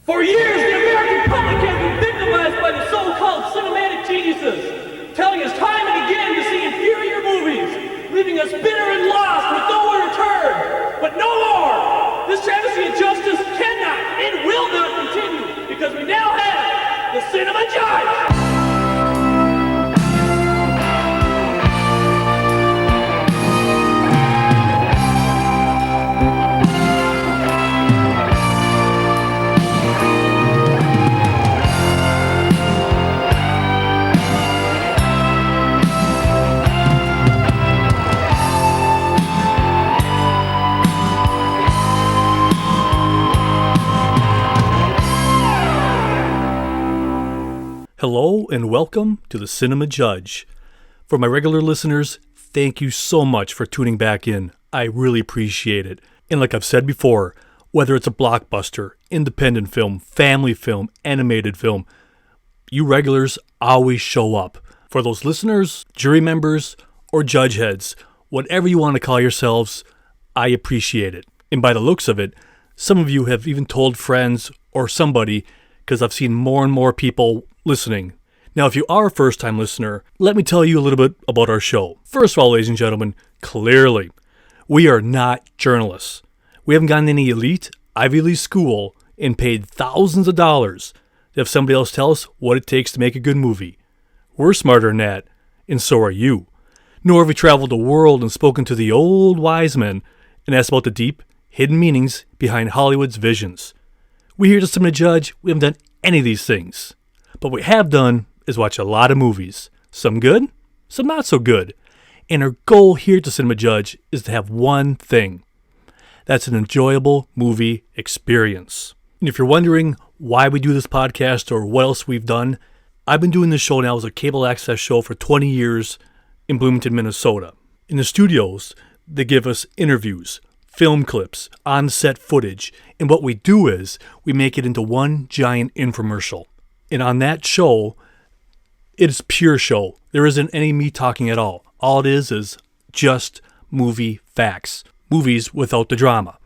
For years, the American public has been victimized by the so-called cinematic geniuses, telling us time and again to see inferior movies, leaving us bitter and lost with nowhere to turn. But no more! This travesty of justice cannot and will not continue, because we now have the Cinema Judge! Hello and welcome to the Cinema Judge. For my regular listeners, thank you so much for tuning back in. I really appreciate it. And like I've said before, whether it's a blockbuster, independent film, family film, animated film, you regulars always show up. For those listeners, jury members, or judge heads, whatever you want to call yourselves, I appreciate it. And by the looks of it, some of you have even told friends or somebody, because I've seen more and more people listening. Now, if you are a first-time listener, let me tell you a little bit about our show. First of all, ladies and gentlemen, clearly, we are not journalists. We haven't gotten any elite Ivy League school and paid thousands of dollars to have somebody else tell us what it takes to make a good movie. We're smarter than that, and so are you. Nor have we traveled the world and spoken to the old wise men and asked about the deep, hidden meanings behind Hollywood's visions. We here to Cinema Judge, we haven't done any of these things. But what we have done is watch a lot of movies. Some good, some not so good. And our goal here to Cinema Judge is to have one thing. That's an enjoyable movie experience. And if you're wondering why we do this podcast or what else we've done, I've been doing this show now as a cable access show for 20 years in Bloomington, Minnesota. In the studios, they give us interviews, film clips, on-set footage, and what we do is we make it into one giant infomercial. And on that show, it is pure show. There isn't any me talking at all. All it is just movie facts. Movies without the drama.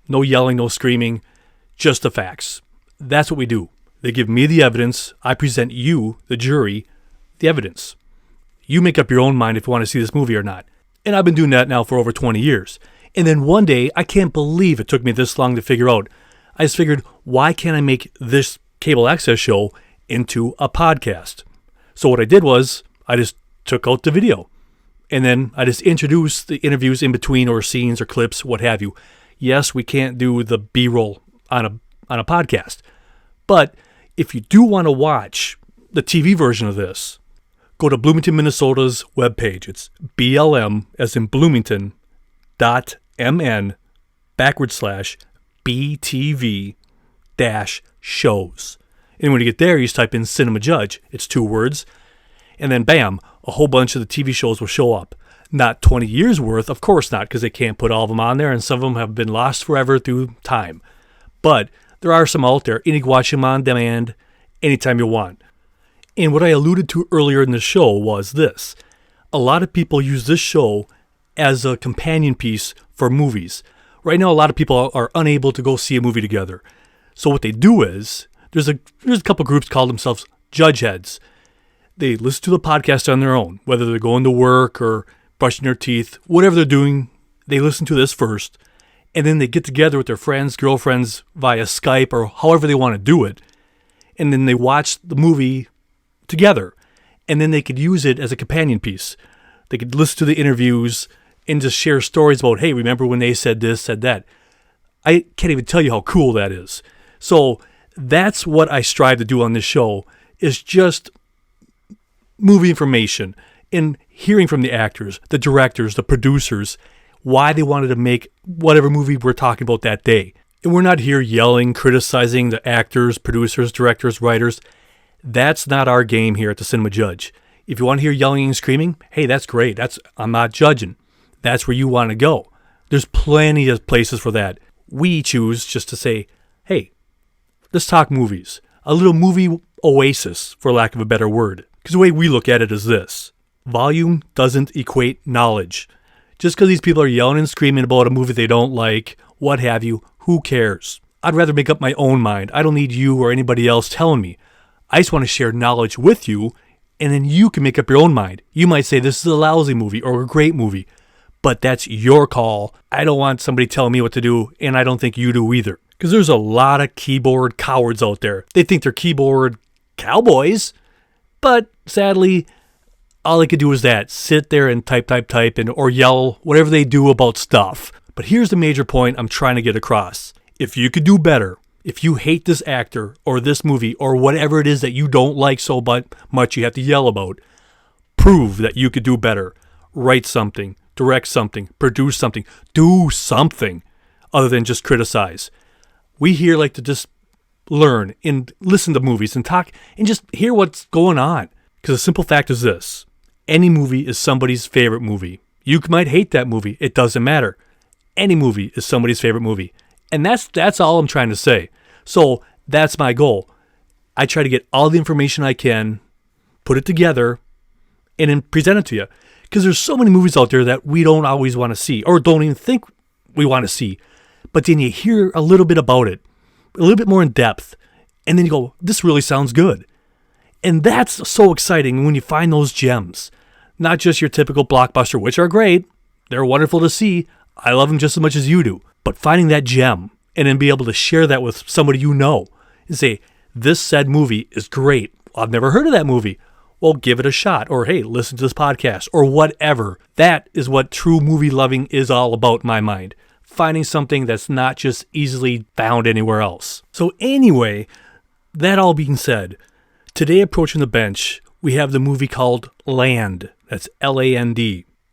No yelling, no screaming, just the facts. That's what we do. They give me the evidence. I present you, the jury, the evidence. You make up your own mind if you want to see this movie or not. And I've been doing that now for over 20 years. And then one day, I can't believe it took me this long to figure out. I just figured, why can't I make this cable access show into a podcast? So what I did was, I just took out the video. And then I just introduced the interviews in between, or scenes or clips, what have you. Yes, we can't do the B-roll on a podcast. But if you do want to watch the TV version of this, go to Bloomington, Minnesota's webpage. It's BLM, as in Bloomington, .mn/BTV-shows. And when you get there, you just type in Cinema Judge. It's 2 words. And then bam, a whole bunch of the TV shows will show up. Not 20 years worth, of course not, because they can't put all of them on there, and some of them have been lost forever through time. But there are some out there, and you can watch them on demand anytime you want. And what I alluded to earlier in the show was this. A lot of people use this show as a companion piece for movies. Right now, a lot of people are unable to go see a movie together. So what they do is, there's a couple groups call themselves judge heads. They listen to the podcast on their own, whether they're going to work or brushing their teeth, whatever they're doing, they listen to this first, and then they get together with their friends, girlfriends, via Skype or however they want to do it, and then they watch the movie together, and then they could use it as a companion piece. They could listen to the interviews and just share stories about, hey, remember when they said this, said that. I can't even tell you how cool that is. So that's what I strive to do on this show, is just movie information and hearing from the actors, the directors, the producers, why they wanted to make whatever movie we're talking about that day. And we're not here yelling, criticizing the actors, producers, directors, writers. That's not our game here at the Cinema Judge. If you want to hear yelling and screaming, hey, that's great. I'm not judging. That's where you want to go. There's plenty of places for that. We choose just to say, hey, let's talk movies. A little movie oasis, for lack of a better word. Because the way we look at it is this. Volume doesn't equate knowledge. Just because these people are yelling and screaming about a movie they don't like, what have you, who cares? I'd rather make up my own mind. I don't need you or anybody else telling me. I just want to share knowledge with you, and then you can make up your own mind. You might say this is a lousy movie or a great movie, but that's your call. I don't want somebody telling me what to do, and I don't think you do either. Because there's a lot of keyboard cowards out there. They think they're keyboard cowboys, but sadly, all they could do is that. Sit there and type, and or yell, whatever they do about stuff. But here's the major point I'm trying to get across. If you could do better, if you hate this actor or this movie or whatever it is that you don't like so much you have to yell about, prove that you could do better. Write something, direct something, produce something, do something other than just criticize. We here like to just learn and listen to movies and talk and just hear what's going on. Because the simple fact is this. Any movie is somebody's favorite movie. You might hate that movie. It doesn't matter. Any movie is somebody's favorite movie. And that's all I'm trying to say. So that's my goal. I try to get all the information I can, put it together, and then present it to you. Because there's so many movies out there that we don't always want to see or don't even think we want to see. But then you hear a little bit about it, a little bit more in depth, and then you go, this really sounds good. And that's so exciting when you find those gems. Not just your typical blockbuster, which are great. They're wonderful to see. I love them just as much as you do. But finding that gem and then be able to share that with somebody you know and say, this said movie is great. I've never heard of that movie. Well, give it a shot. Or, hey, listen to this podcast or whatever. That is what true movie loving is all about in my mind. Finding something that's not just easily found anywhere else. So anyway, that all being said, today approaching the bench, we have the movie called Land. That's Land.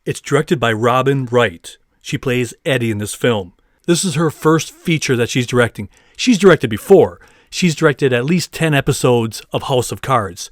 It's directed by Robin Wright. She plays Eddie in this film. This is her first feature that she's directing. She's directed before. She's directed at least 10 episodes of House of Cards.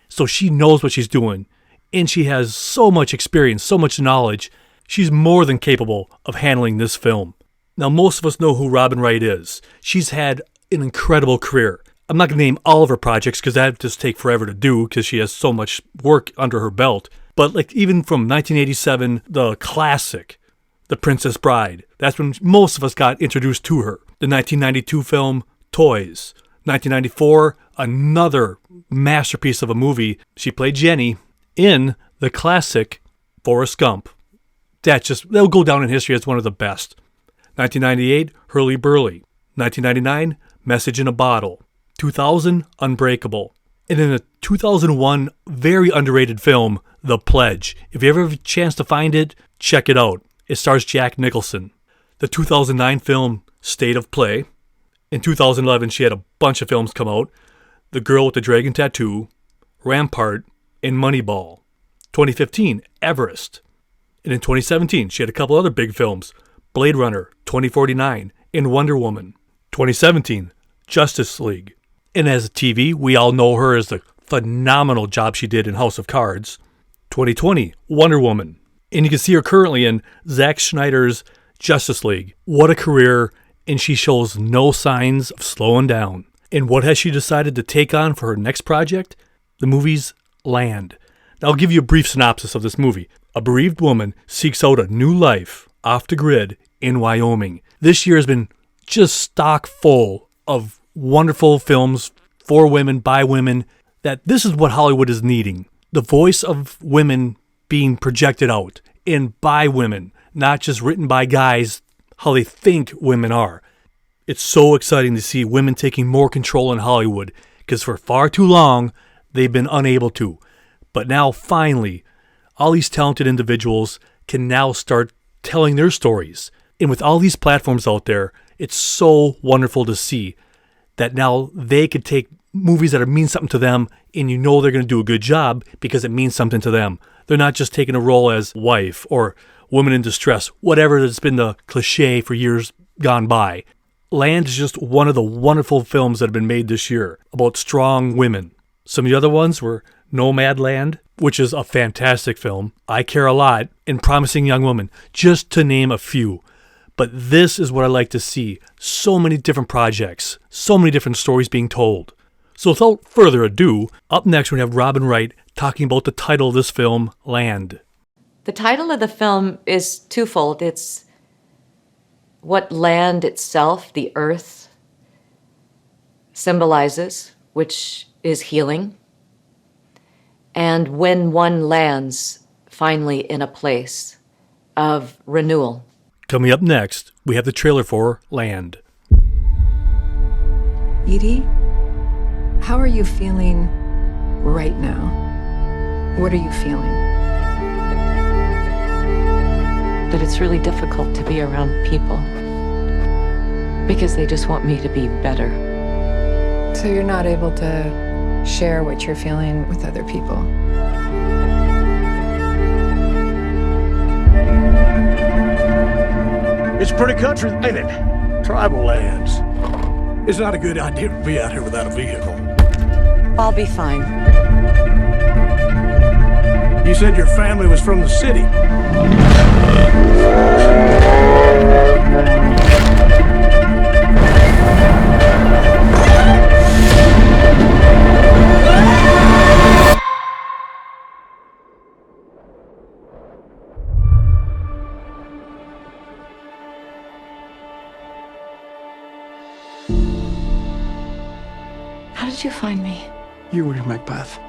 So she knows what she's doing. And she has so much experience, so much knowledge. She's more than capable of handling this film. Now, most of us know who Robin Wright is. She's had an incredible career. I'm not going to name all of her projects because that'd just take forever to do because she has so much work under her belt. But like even from 1987, the classic, The Princess Bride. That's when most of us got introduced to her. The 1992 film, Toys. 1994, another masterpiece of a movie. She played Jenny in the classic Forrest Gump. They'll go down in history as one of the best. 1998, Hurly Burly. 1999, Message in a Bottle. 2000, Unbreakable. And in the 2001 very underrated film, The Pledge. If you ever have a chance to find it, check it out. It stars Jack Nicholson. The 2009 film, State of Play. In 2011, she had a bunch of films come out. The Girl with the Dragon Tattoo, Rampart, and Moneyball. 2015, Everest. And in 2017, she had a couple other big films. Blade Runner, 2049, and Wonder Woman. 2017, Justice League. And as a TV, we all know her as the phenomenal job she did in House of Cards. 2020, Wonder Woman. And you can see her currently in Zack Snyder's Justice League. What a career, and she shows no signs of slowing down. And what has she decided to take on for her next project? The movie's Land. Now I'll give you a brief synopsis of this movie. A bereaved woman seeks out a new life off the grid in Wyoming. This year has been just stock full of wonderful films for women, by women, that this is what Hollywood is needing. The voice of women being projected out and by women, not just written by guys how they think women are. It's so exciting to see women taking more control in Hollywood because for far too long, they've been unable to. But now finally, all these talented individuals can now start telling their stories. And with all these platforms out there, it's so wonderful to see that now they could take movies that mean something to them and you know they're going to do a good job because it means something to them. They're not just taking a role as wife or woman in distress, whatever has been the cliche for years gone by. Land is just one of the wonderful films that have been made this year about strong women. Some of the other ones were Nomadland, which is a fantastic film, I Care a Lot, and Promising Young Woman, just to name a few. But this is what I like to see. So many different projects, so many different stories being told. So without further ado, up next we have Robin Wright talking about the title of this film, Land. The title of the film is twofold. It's what land itself, the earth, symbolizes, which is healing. And when one lands finally in a place of renewal. Coming up next, we have the trailer for Land. Edie, how are you feeling right now? What are you feeling? That it's really difficult to be around people because they just want me to be better. So you're not able to share what you're feeling with other people? It's pretty country, ain't it? Tribal lands. It's not a good idea to be out here without a vehicle. I'll be fine. You said your family was from the city. How did you find me? You were in my path.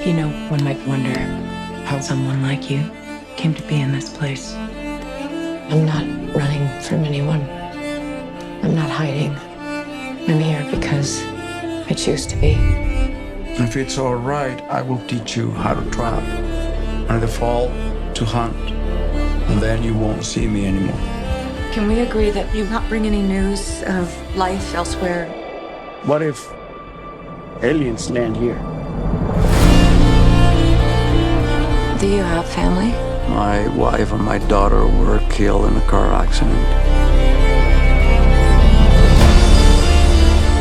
You know, one might wonder how someone like you came to be in this place. I'm not running from anyone. I'm not hiding. I'm here because I choose to be. If it's all right, I will teach you how to trap. And in the fall, to hunt. And then you won't see me anymore. Can we agree that you not bring any news of life elsewhere? What if aliens land here? Do you have family? My wife and my daughter were killed in a car accident.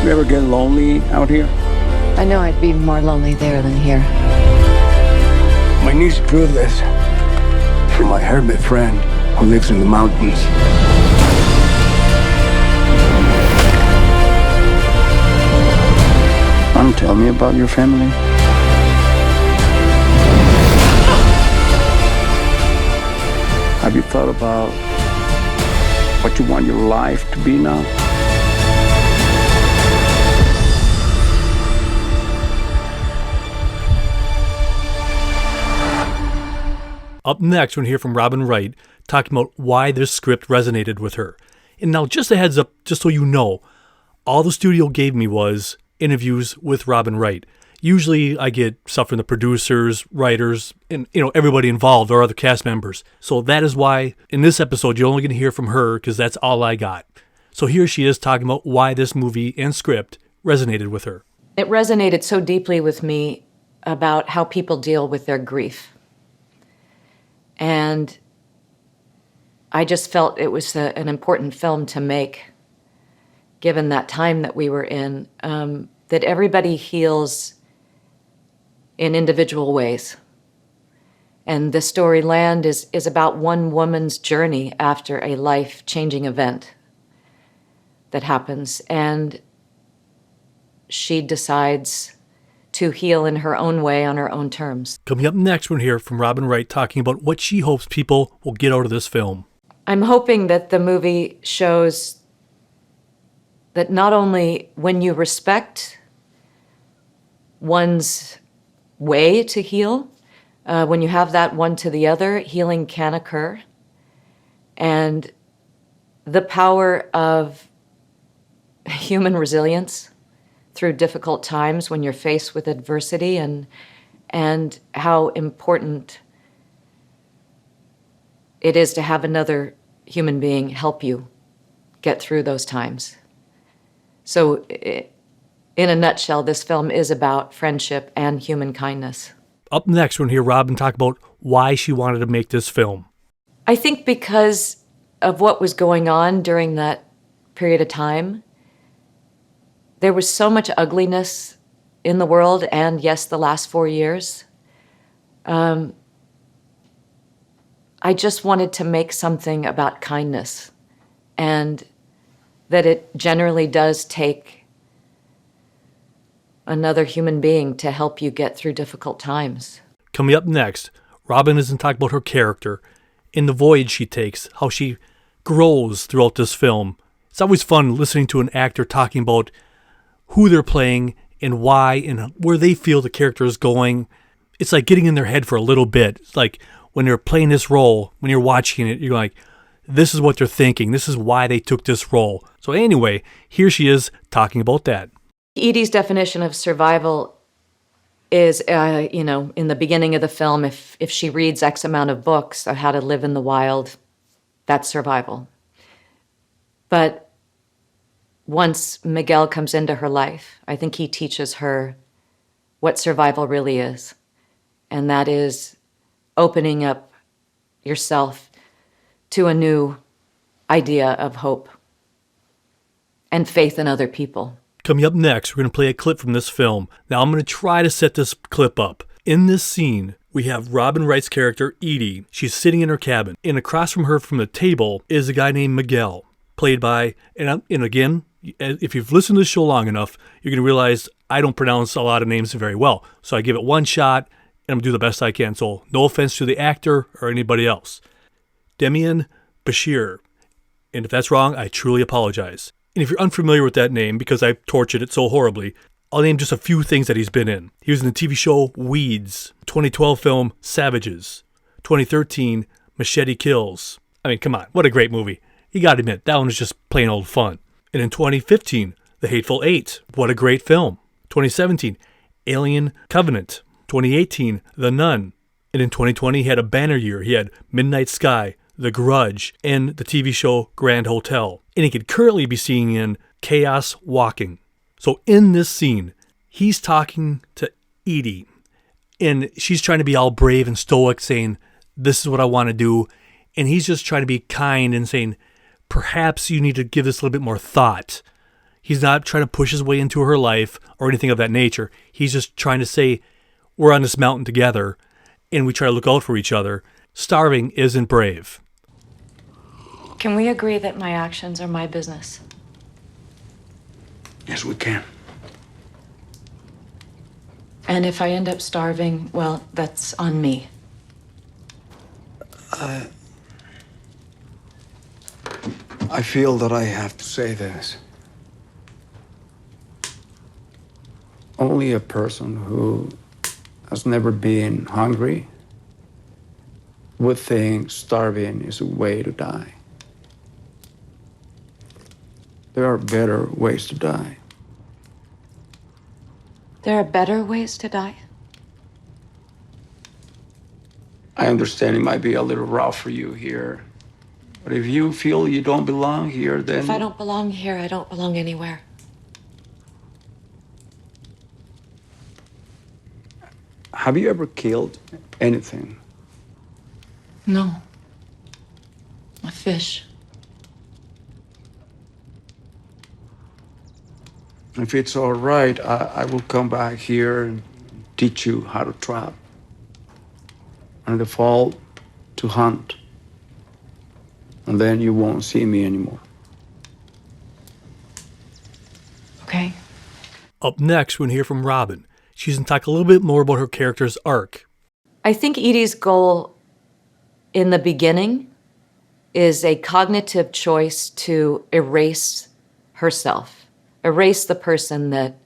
You ever get lonely out here? I know I'd be more lonely there than here. My niece proved this. From my hermit friend who lives in the mountains. Want to tell me about your family? Have you thought about what you want your life to be now? Up next, we're going to hear from Robin Wright talking about why this script resonated with her. And now, just a heads up, just so you know, all the studio gave me was interviews with Robin Wright. Usually I get stuff from the producers, writers, and everybody involved or other cast members. So that is why in this episode you're only going to hear from her because that's all I got. So here she is talking about why this movie and script resonated with her. It resonated so deeply with me about how people deal with their grief. And I just felt it was an important film to make, given that time that we were in, that everybody heals in individual ways. And the story Land is about one woman's journey after a life-changing event that happens. And she decides to heal in her own way, on her own terms. Coming up next, we're going to hear from Robin Wright talking about what she hopes people will get out of this film. I'm hoping that the movie shows that not only when you respect one's way to heal, when you have that one to the other, healing can occur. And the power of human resilience through difficult times when you're faced with adversity, and how important it is to have another human being help you get through those times. So in a nutshell, this film is about friendship and human kindness. Up next, we're going to hear Robin talk about why she wanted to make this film. I think because of what was going on during that period of time, there was so much ugliness in the world, and yes, the last 4 years. I just wanted to make something about kindness, and that it generally does take another human being to help you get through difficult times. Coming up next, Robin is going to talk about her character, in the voyage she takes, how she grows throughout this film, It's always fun listening to an actor talking about who they're playing and why and where they feel the character is going. It's like getting in their head for a little bit. It's like when they're playing this role, when you're watching it, you're like, this is what they're thinking. This is why they took this role. So anyway, here she is talking about that. Edie's definition of survival is, in the beginning of the film, if she reads X amount of books on how to live in the wild, that's survival. But once Miguel comes into her life, I think he teaches her what survival really is. And that is opening up yourself to a new idea of hope and faith in other people. Coming up next, we're going to play a clip from this film. Now, I'm going to try to set this clip up. In this scene, we have Robin Wright's character, Edie. She's sitting in her cabin, and across from her from the table is a guy named Miguel, played by, and again, if you've listened to the show long enough, you're going to realize I don't pronounce a lot of names very well. So I give it one shot, and I'm going to do the best I can. So no offense to the actor or anybody else. Demian Bashir. And if that's wrong, I truly apologize. And if you're unfamiliar with that name, because I've tortured it so horribly, I'll name just a few things that he's been in. He was in the TV show Weeds, 2012 film Savages, 2013 Machete Kills. I mean, come on, what a great movie. You gotta admit, that one was just plain old fun. And in 2015, The Hateful Eight, what a great film. 2017, Alien Covenant. 2018, The Nun. And in 2020, he had a banner year. He had Midnight Sky, The Grudge, and the TV show Grand Hotel. And he could currently be seen in Chaos Walking. So in this scene, he's talking to Edie, and she's trying to be all brave and stoic, saying, this is what I want to do. And he's just trying to be kind and saying, perhaps you need to give this a little bit more thought. He's not trying to push his way into her life or anything of that nature. He's just trying to say, we're on this mountain together, and we try to look out for each other. Starving isn't brave. Can we agree that my actions are my business? Yes, we can. And if I end up starving, well, that's on me. I feel that I have to say this. Only a person who has never been hungry would think starving is a way to die. There are better ways to die. There are better ways to die? I understand it might be a little rough for you here, but if you feel you don't belong here, then... If I don't belong here, I don't belong anywhere. Have you ever killed anything? No. A fish. If it's all right, I will come back here and teach you how to trap. And in the fall, to hunt. And then you won't see me anymore. Okay. Up next, we're going to hear from Robin. She's going to talk a little bit more about her character's arc. I think Edie's goal in the beginning is a cognitive choice to erase herself, erase the person that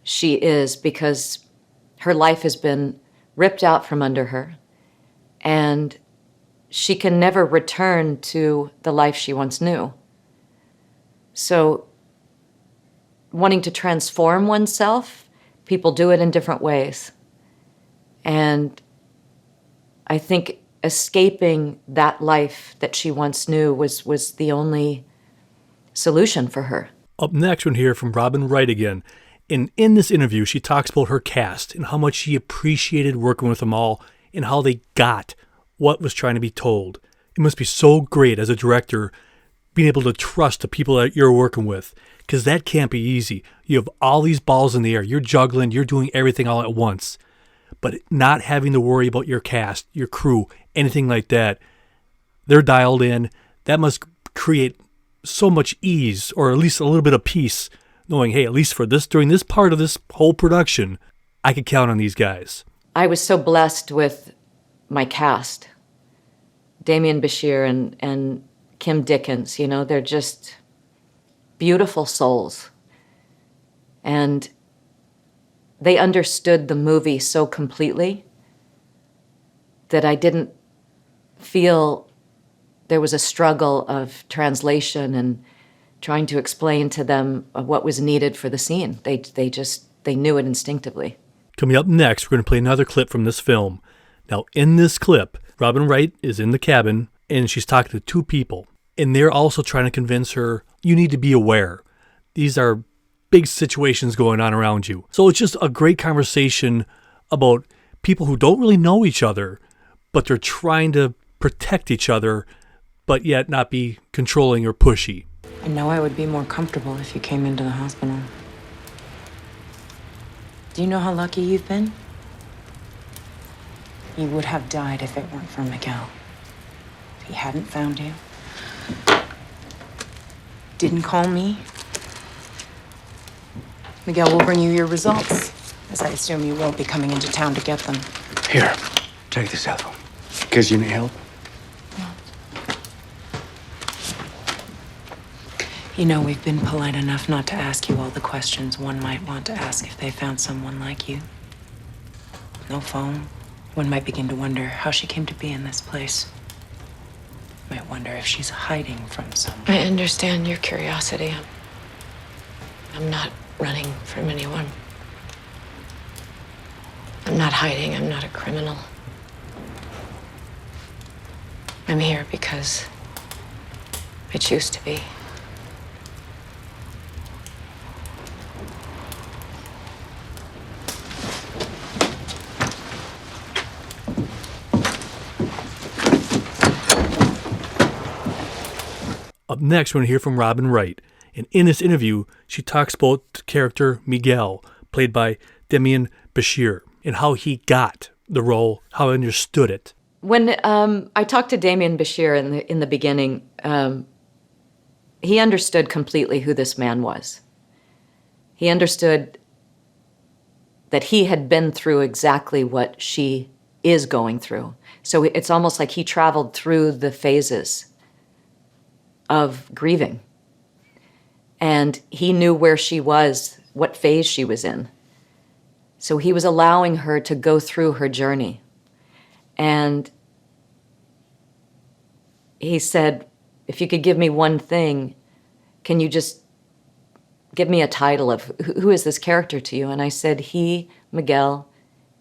she is, because her life has been ripped out from under her, and she can never return to the life she once knew. So, wanting to transform oneself, people do it in different ways. And I think escaping that life that she once knew was the only solution for her. Up next, we're going to hear from Robin Wright again. And in this interview, she talks about her cast and how much she appreciated working with them all and how they got what was trying to be told. It must be so great as a director being able to trust the people that you're working with, because that can't be easy. You have all these balls in the air. You're juggling. You're doing everything all at once. But not having to worry about your cast, your crew, anything like that, they're dialed in. That must create so much ease, or at least a little bit of peace, knowing, hey, at least for this, during this part of this whole production, I could count on these guys. I was so blessed with my cast. Demian Bashir and Kim Dickens, you know, they're just beautiful souls. And they understood the movie so completely that I didn't feel there was a struggle of translation and trying to explain to them what was needed for the scene. They knew it instinctively. Coming up next, we're going to play another clip from this film. Now, in this clip, Robin Wright is in the cabin, and she's talking to two people. And they're also trying to convince her, you need to be aware. These are big situations going on around you. So it's just a great conversation about people who don't really know each other, but they're trying to protect each other, but yet not be controlling or pushy. I know I would be more comfortable if you came into the hospital. Do you know how lucky you've been? You would have died if it weren't for Miguel. If he hadn't found you, didn't call me, Miguel will bring you your results, as I assume you won't be coming into town to get them. Here, take the cell phone. In case you need help. You know, we've been polite enough not to ask you all the questions one might want to ask if they found someone like you. No phone. One might begin to wonder how she came to be in this place. Might wonder if she's hiding from someone. I understand your curiosity. I'm not running from anyone. I'm not hiding. I'm not a criminal. I'm here because I choose to be. Up next, we're going to hear from Robin Wright. And in this interview, she talks about the character Miguel, played by Demian Bashir, and how he got the role, how he understood it. When I talked to Demian Bashir in the beginning, he understood completely who this man was. He understood that he had been through exactly what she is going through. So it's almost like he traveled through the phases of grieving. And he knew where she was, what phase she was in. So he was allowing her to go through her journey. And he said, if you could give me one thing, can you just give me a title of who is this character to you? And I said, he, Miguel,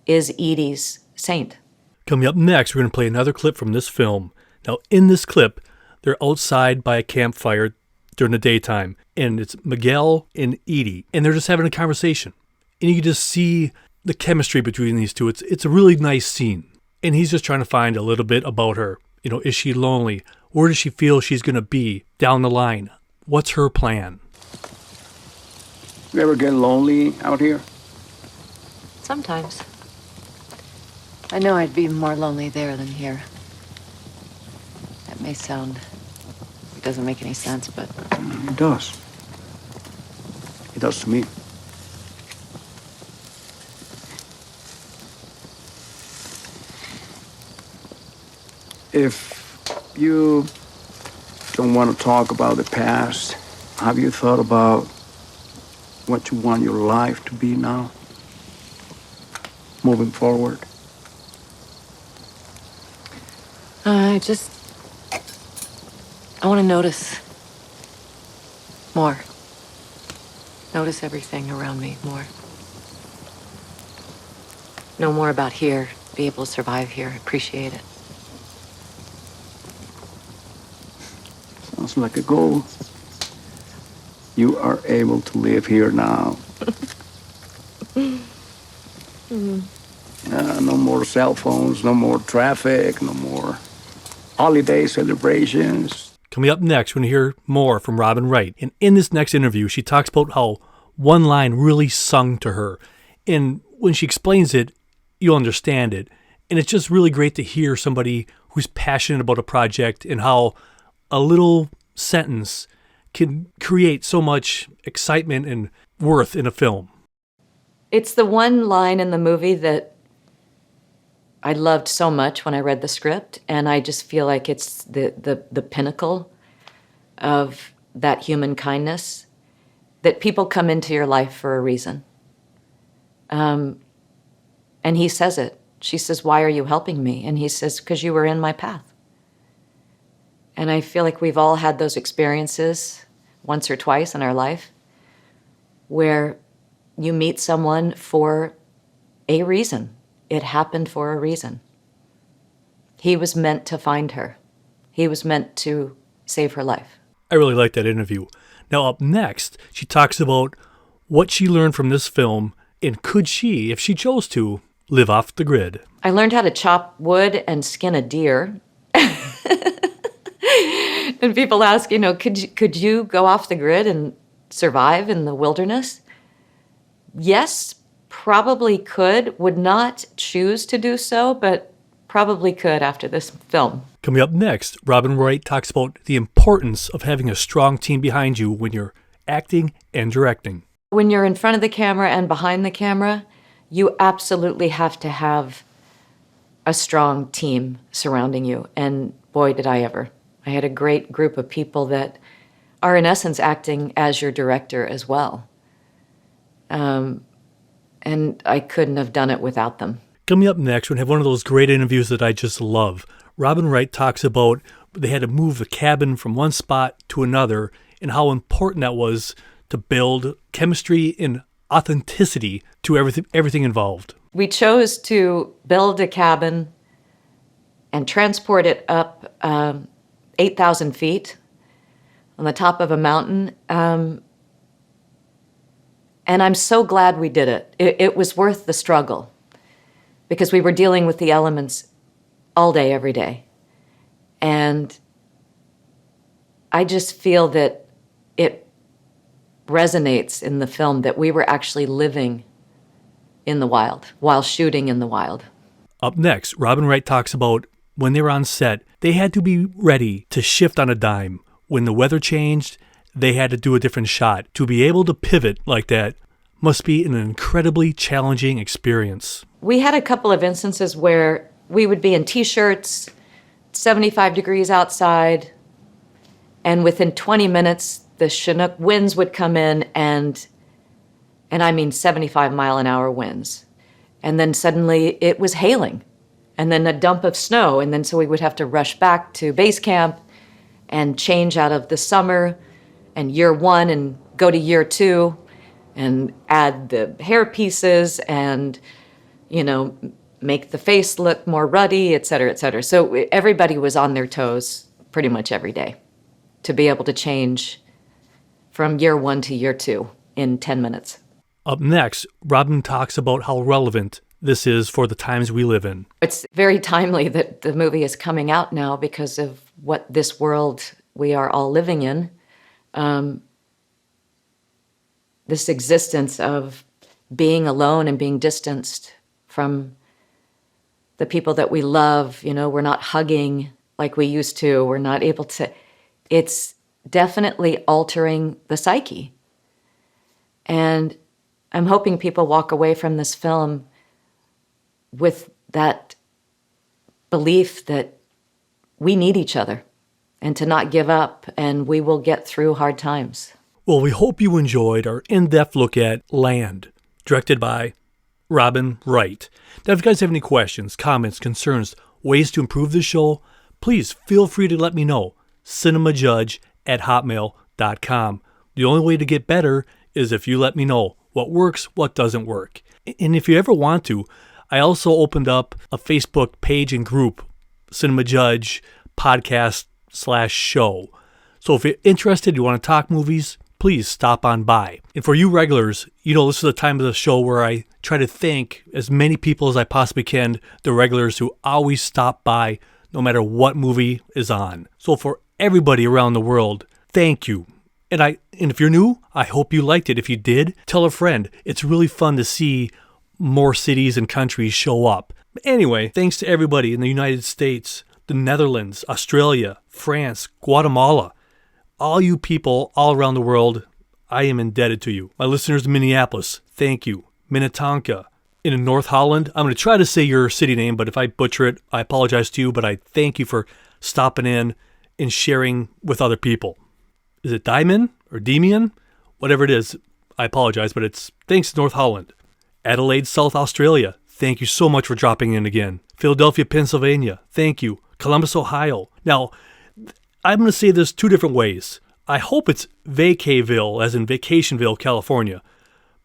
is Edie's saint. Coming up next, we're going to play another clip from this film. Now, in this clip, they're outside by a campfire during the daytime, and it's Miguel and Edie, and they're just having a conversation. And you can just see the chemistry between these two. It's a really nice scene. And he's just trying to find a little bit about her. You know, is she lonely? Where does she feel she's going to be down the line? What's her plan? You ever get lonely out here? Sometimes. I know I'd be more lonely there than here. That may sound... It doesn't make any sense, but... It does. It does to me. If you don't want to talk about the past, have you thought about what you want your life to be now? Moving forward? I want to notice more. Notice everything around me more. Know more about here, be able to survive here, appreciate it. Sounds like a goal. You are able to live here now. No more cell phones, no more traffic, no more holiday celebrations. Coming up next, we're going to hear more from Robin Wright. And in this next interview, she talks about how one line really sung to her. And when she explains it, you'll understand it. And it's just really great to hear somebody who's passionate about a project and how a little sentence can create so much excitement and worth in a film. It's the one line in the movie that I loved so much when I read the script, and I just feel like it's the pinnacle of that human kindness, that people come into your life for a reason. And he says it. She says, "Why are you helping me?" And he says, "Because you were in my path." And I feel like we've all had those experiences once or twice in our life where you meet someone for a reason. It happened for a reason. He was meant to find her. He was meant to save her life. I really like that interview. Now, up next, she talks about what she learned from this film, and could she, if she chose to, live off the grid. I learned how to chop wood and skin a deer. And people ask, could you go off the grid and survive in the wilderness? Yes, probably could. Would not choose to do so, but probably could after this film. Coming up next, Robin Wright talks about the importance of having a strong team behind you when you're acting and directing. When you're in front of the camera and behind the camera, you absolutely have to have a strong team surrounding you. And boy, did I ever. I had a great group of people that are in essence acting as your director as well. And I couldn't have done it without them. Coming up next, we're going to have one of those great interviews that I just love. Robin Wright talks about they had to move the cabin from one spot to another and how important that was to build chemistry and authenticity to everything involved. We chose to build a cabin and transport it up 8,000 feet on the top of a mountain. And I'm so glad we did it. It was worth the struggle because we were dealing with the elements all day, every day. And I just feel that it resonates in the film that we were actually living in the wild while shooting in the wild. Up next, Robin Wright talks about when they were on set, they had to be ready to shift on a dime. When the weather changed, they had to do a different shot. To be able to pivot like that must be an incredibly challenging experience. We had a couple of instances where we would be in t-shirts, 75 degrees outside, and within 20 minutes, the Chinook winds would come in and I mean 75-mile-an-hour winds. And then suddenly it was hailing, and then a dump of snow, and then so we would have to rush back to base camp and change out of the summer and year one and go to year two and add the hair pieces and, make the face look more ruddy, et cetera, et cetera. So everybody was on their toes pretty much every day to be able to change from year one to year two in 10 minutes. Up next, Robin talks about how relevant this is for the times we live in. It's very timely that the movie is coming out now because of what this world we are all living in. This existence of being alone and being distanced from the people that we love. We're not hugging like we used to. We're not able to. It's definitely altering the psyche. And I'm hoping people walk away from this film with that belief that we need each other and to not give up, and we will get through hard times. Well, we hope you enjoyed our in-depth look at Land, directed by Robin Wright. Now, if you guys have any questions, comments, concerns, ways to improve the show, please feel free to let me know. cinemajudge@hotmail.com. The only way to get better is if you let me know what works, what doesn't work. And if you ever want to, I also opened up a Facebook page and group, Cinema Judge Podcast/show. So if you're interested, you want to talk movies, please stop on by. And for you regulars, this is the time of the show where I try to thank as many people as I possibly can, the regulars who always stop by no matter what movie is on. So for everybody around the world, thank you. And if you're new, I hope you liked it. If you did, tell a friend. It's really fun to see more cities and countries show up. Anyway, thanks to everybody in the United States, the Netherlands, Australia, France, Guatemala, all you people all around the world, I am indebted to you. My listeners in Minneapolis, thank you. Minnetonka. In North Holland, I'm going to try to say your city name, but if I butcher it, I apologize to you, but I thank you for stopping in and sharing with other people. Is it Demian or Demian? Whatever it is, I apologize, but it's thanks to North Holland. Adelaide, South Australia, thank you so much for dropping in again. Philadelphia, Pennsylvania, thank you. Columbus, Ohio. Now, I'm going to say this two different ways. I hope it's Vacayville, as in Vacationville, California.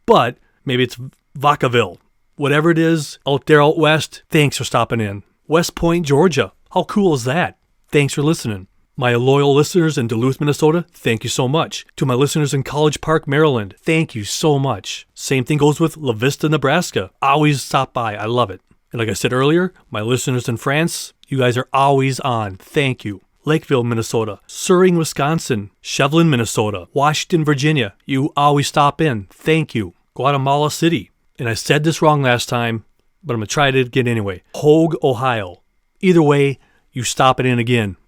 But maybe it's Vacaville. Whatever it is, out there out west, thanks for stopping in. West Point, Georgia. How cool is that? Thanks for listening. My loyal listeners in Duluth, Minnesota, thank you so much. To my listeners in College Park, Maryland, thank you so much. Same thing goes with La Vista, Nebraska. Always stop by. I love it. And like I said earlier, my listeners in France, you guys are always on. Thank you. Lakeville, Minnesota, Surrey, Wisconsin, Shevlin, Minnesota, Washington, Virginia, you always stop in. Thank you. Guatemala City. And I said this wrong last time, but I'm going to try it again anyway. Hogue, Ohio. Either way, you stop it in again.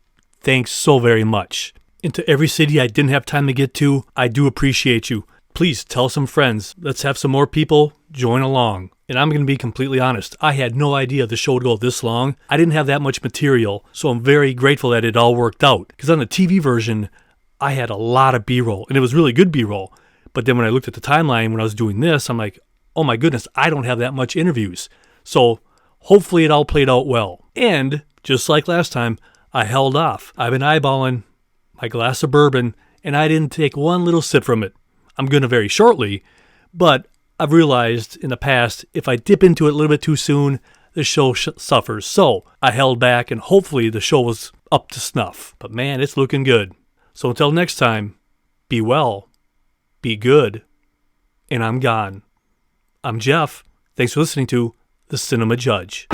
Thanks so very much. And to every city I didn't have time to get to, I do appreciate you. Please tell some friends. Let's have some more people join along. And I'm going to be completely honest. I had no idea the show would go this long. I didn't have that much material, so I'm very grateful that it all worked out. Because on the TV version, I had a lot of B-roll, and it was really good B-roll. But then when I looked at the timeline when I was doing this, I'm like, oh my goodness, I don't have that much interviews. So hopefully it all played out well. And just like last time, I held off. I've been eyeballing my glass of bourbon, and I didn't take one little sip from it. I'm going to very shortly, but I've realized in the past, if I dip into it a little bit too soon, the show suffers. So I held back, and hopefully the show was up to snuff. But man, it's looking good. So until next time, be well, be good, and I'm gone. I'm Jeff. Thanks for listening to The Cinema Judge.